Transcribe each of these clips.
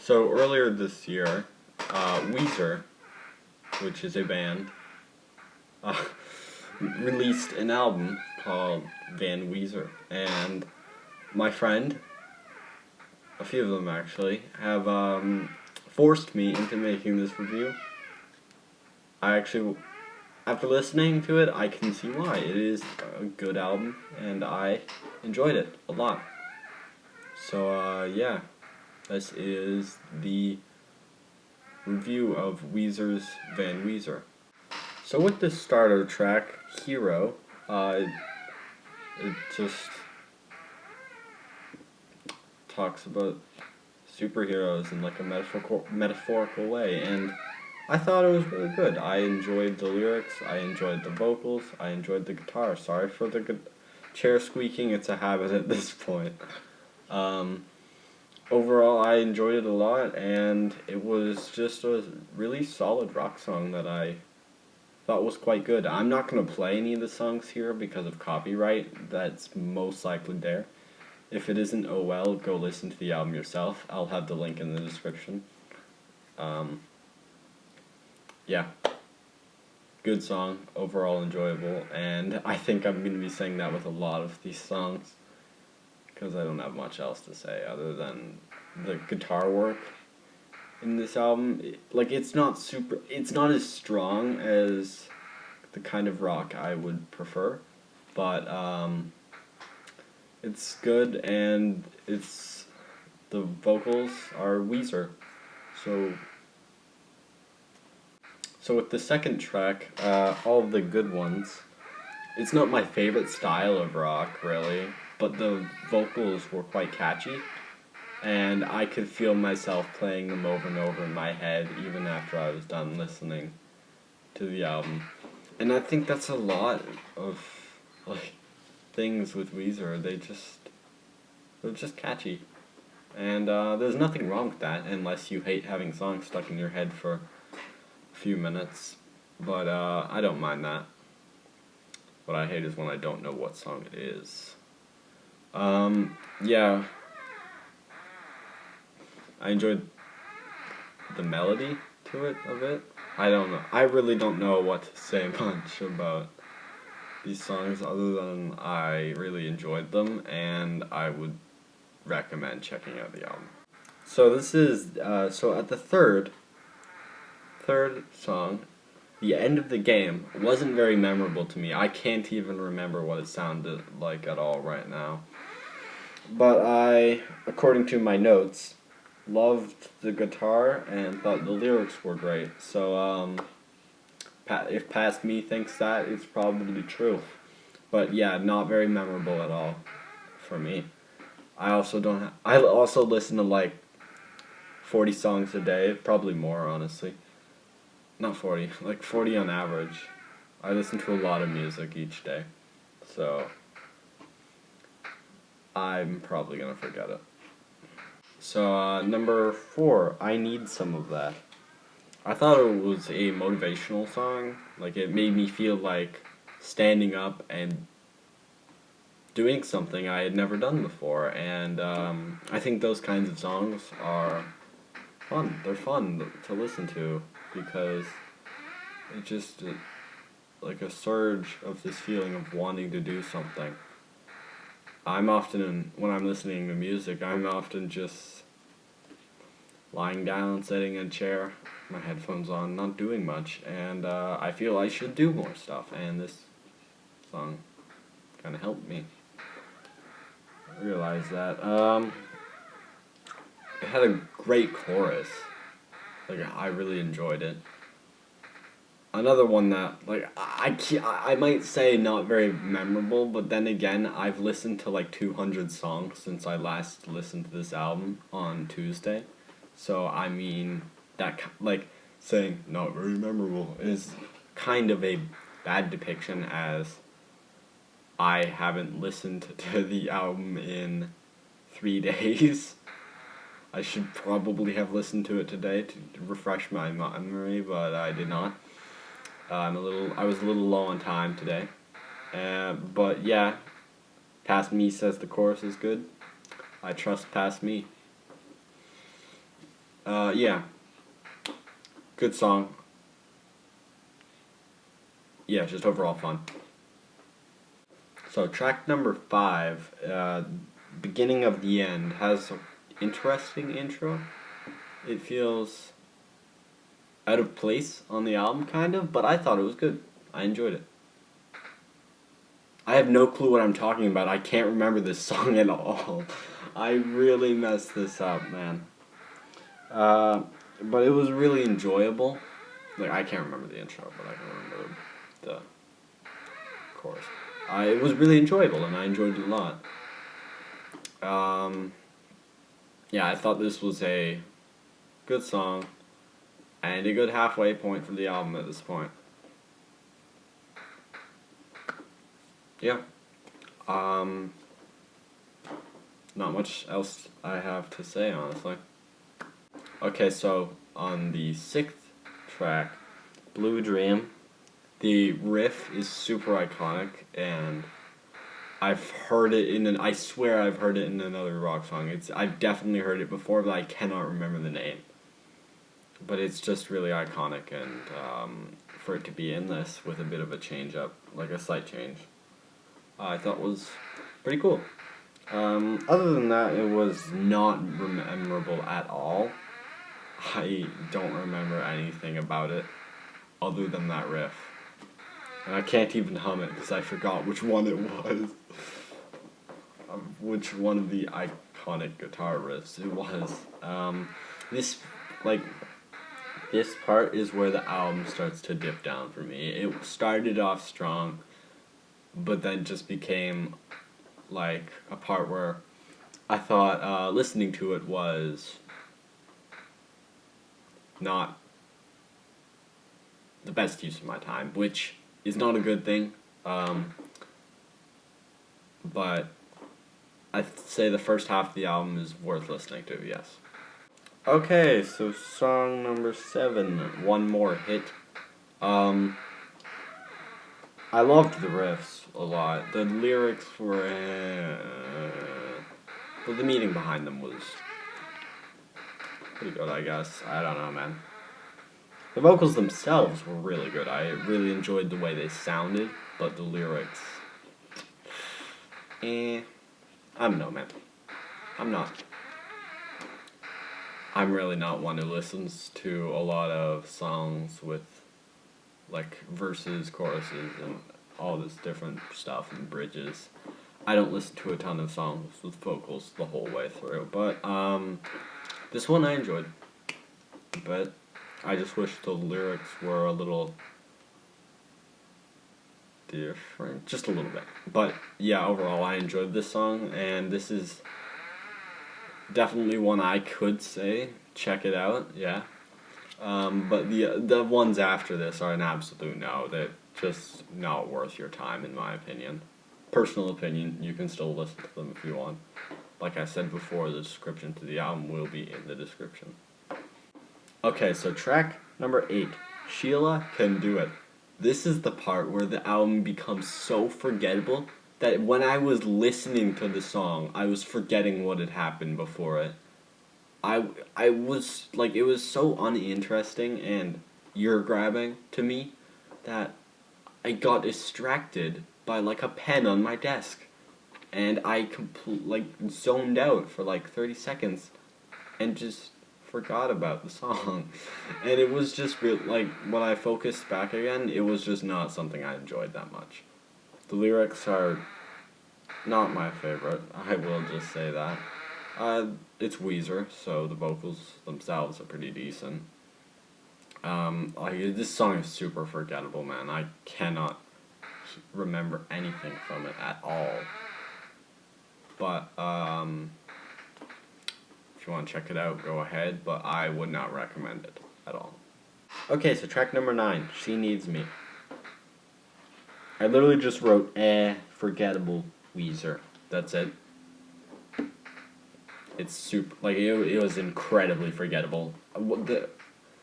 So earlier this year, Weezer, which is a band, uh, released an album called Van Weezer, and my friend, a few of them actually, have forced me into making this review. I actually, after listening to it, I can see why. It is a good album, and I enjoyed it a lot. So, yeah, this is the review of Weezer's Van Weezer. So with this starter track, Hero, it just talks about superheroes in like a metaphorical way, and I thought it was really good. I enjoyed the lyrics, I enjoyed the vocals, I enjoyed the guitar. Sorry for the chair squeaking, it's a habit at this point. Overall, I enjoyed it a lot, and it was just a really solid rock song that I thought was quite good. I'm not going to play any of the songs here because of copyright. That's most likely there. If it isn't, oh well, go listen to the album yourself. I'll have the link in the description. Yeah. Good song, overall enjoyable, and I think I'm going to be saying that with a lot of these songs, because I don't have much else to say other than the guitar work in this album. It's not as strong as the kind of rock I would prefer, but it's good, and the vocals are Weezer. So with the second track, All of the Good Ones, it's not my favorite style of rock, really, but the vocals were quite catchy, and I could feel myself playing them over and over in my head even after I was done listening to the album. And I think that's a lot of things with Weezer. They're just catchy. And there's nothing wrong with that unless you hate having songs stuck in your head for few minutes, but I don't mind that. What I hate is when I don't know what song it is. Yeah, I enjoyed the melody to it a bit. I don't know. I really don't know what to say much about these songs other than I really enjoyed them, and I would recommend checking out the album. So this is so at the third song, The End of the Game, wasn't very memorable to me. I can't even remember what it sounded like at all right now. But I, according to my notes, loved the guitar and thought the lyrics were great. So if past me thinks that, it's probably true. But yeah, not very memorable at all for me. I also listen to like 40 songs a day, probably more, honestly. Not 40, like 40 on average. I listen to a lot of music each day, so I'm probably gonna forget it. So, number 4, I Need Some of That. I thought it was a motivational song. Like, it made me feel like standing up and doing something I had never done before, and I think those kinds of songs are fun. They're fun to listen to, because it's just like a surge of this feeling of wanting to do something. When I'm listening to music, I'm often just lying down, sitting in a chair, my headphones on, not doing much, and I feel I should do more stuff, and this song kind of helped me realize that. It had a great chorus. Like, I really enjoyed it. Another one that, like, I might say not very memorable, but then again, I've listened to like 200 songs since I last listened to this album on Tuesday. So, I mean, like, saying not very memorable is kind of a bad depiction, as I haven't listened to the album in 3 days. I should probably have listened to it today to refresh my memory, but I did not. I was a little low on time today. But yeah, Past Me says the chorus is good. I trust Past Me. Yeah. Good song. Yeah, just overall fun. So track number 5, Beginning of the End, has an interesting intro. It feels out of place on the album, kind of, but I thought it was good. I enjoyed it. I have no clue what I'm talking about. I can't remember this song at all. I really messed this up, man. But it was really enjoyable. Like, I can't remember the intro, but I can remember the chorus. It was really enjoyable, and I enjoyed it a lot. Yeah, I thought this was a good song, and a good halfway point for the album at this point. Yeah. Not much else I have to say, honestly. Okay, so on the 6th track, Blue Dream, the riff is super iconic, and I've heard it I swear I've heard it in another rock song. I've definitely heard it before, but I cannot remember the name. But it's just really iconic, and for it to be in this with a bit of a change up, like a slight change, I thought was pretty cool. Other than that, it was not memorable at all. I don't remember anything about it other than that riff. And I can't even hum it because I forgot which one it was. Which one of the iconic guitar riffs it was. This part is where the album starts to dip down for me. It started off strong, but then just became like a part where I thought listening to it was not the best use of my time, which is not a good thing. But I'd say the first half of the album is worth listening to, yes. Okay, so song number 7, One More Hit. I loved the riffs a lot. The lyrics were, but the meaning behind them was pretty good, I guess. I don't know, man. The vocals themselves were really good. I really enjoyed the way they sounded, but the lyrics, I don't know, man. I'm really not one who listens to a lot of songs with, like, verses, choruses, and all this different stuff, and bridges. I don't listen to a ton of songs with vocals the whole way through, but, this one I enjoyed. But I just wish the lyrics were a little different, just a little bit. But yeah, overall I enjoyed this song, and this is definitely one I could say check it out. Yeah, but the ones after this are an absolute no. They're just not worth your time, in my opinion. Personal opinion. You can still listen to them if you want. Like I said before, the description to the album will be in the description. Okay, so track number 8, Sheila Can Do It. This is the part where the album becomes so forgettable that when I was listening to the song, I was forgetting what had happened before it. I was, like, it was so uninteresting and ear-grabbing to me that I got distracted by, like, a pen on my desk. And I zoned out for, like, 30 seconds and just forgot about the song. And it was just like, when I focused back again, it was just not something I enjoyed that much. The lyrics are not my favorite, I will just say that. It's Weezer, so the vocals themselves are pretty decent. This song is super forgettable, man. I cannot remember anything from it at all. But, if you want to check it out, go ahead, but I would not recommend it at all. Okay, so track number 9, She Needs Me. I literally just wrote, forgettable Weezer. That's it. It's super, like, it was incredibly forgettable.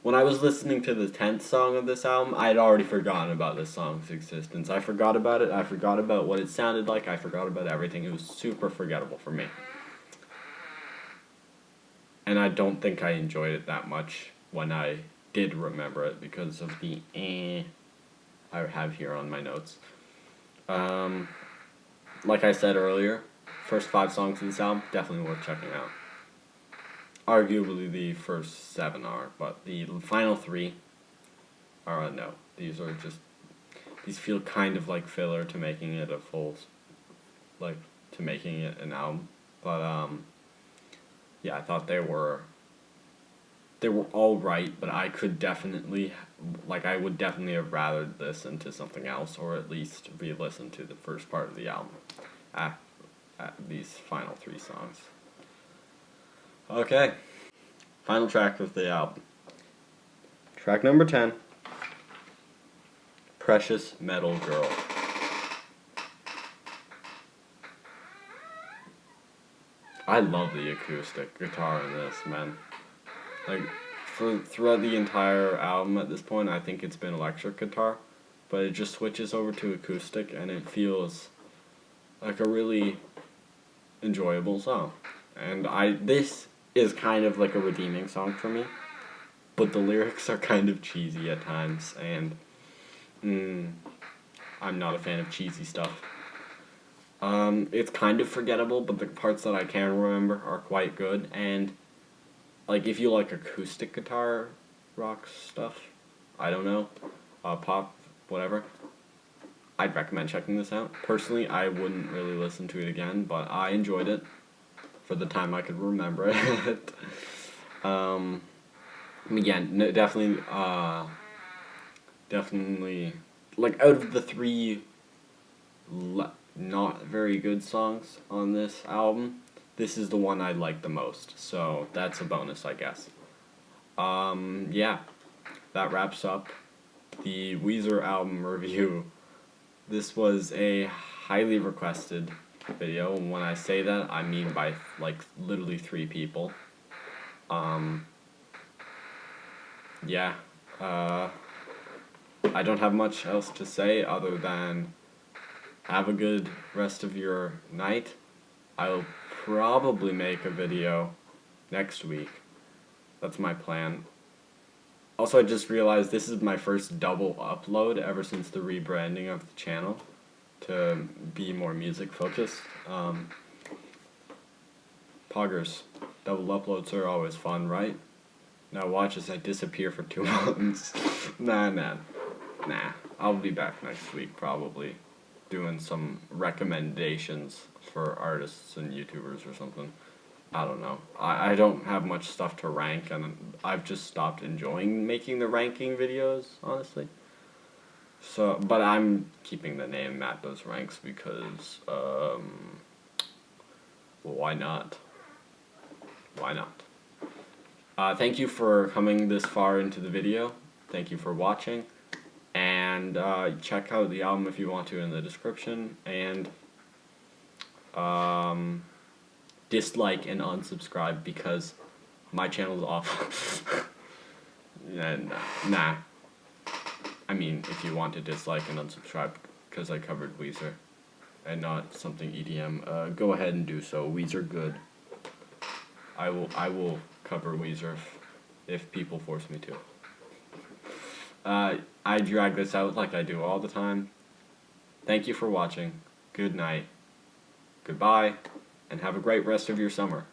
When I was listening to the 10th song of this album, I had already forgotten about this song's existence. I forgot about it, I forgot about what it sounded like, I forgot about everything. It was super forgettable for me. and I don't think I enjoyed it that much when I did remember it because of the I have here on my notes. Like I said earlier, first 5 songs of this album, definitely worth checking out. Arguably the first 7 are, but the final 3 are no. These feel kind of like filler to making it a full, like, to making it an album. But, yeah, I thought they were alright, but I would definitely have rather listened to something else, or at least re-listened to the first part of the album at these final 3 songs. Okay, final track of the album. Track number 10, Precious Metal Girl. I love the acoustic guitar in this, man. Like, throughout the entire album at this point, I think it's been electric guitar, but it just switches over to acoustic, and it feels like a really enjoyable song. And this is kind of like a redeeming song for me, but the lyrics are kind of cheesy at times, and I'm not a fan of cheesy stuff. It's kind of forgettable, but the parts that I can remember are quite good, and like, if you like acoustic guitar rock stuff, I don't know, pop, whatever, I'd recommend checking this out. Personally, I wouldn't really listen to it again, but I enjoyed it for the time I could remember it. Again, definitely, like, out of the 3 not very good songs on this album, this is the one I like the most, so that's a bonus, I guess. Yeah, that wraps up the Weezer album review. This was a highly requested video, and when I say that, I mean by, like, literally 3 people. Yeah, I don't have much else to say other than have a good rest of your night. I'll probably make a video next week. That's my plan. Also, I just realized this is my first double upload ever since the rebranding of the channel to be more music focused. Poggers, double uploads are always fun, right? Now watch as I disappear for 2 months. Nah. I'll be back next week probably, doing some recommendations for artists and YouTubers or something. I don't know. I don't have much stuff to rank, and I've just stopped enjoying making the ranking videos, honestly. So, but I'm keeping the name Matt Does Ranks because, well, why not? Why not? Thank you for coming this far into the video. Thank you for watching. And check out the album if you want to in the description. And dislike and unsubscribe because my channel's awful. Nah. I mean, if you want to dislike and unsubscribe because I covered Weezer and not something EDM, go ahead and do so. Weezer good. I will cover Weezer if people force me to. I drag this out like I do all the time. Thank you for watching. Good night. Goodbye. And have a great rest of your summer.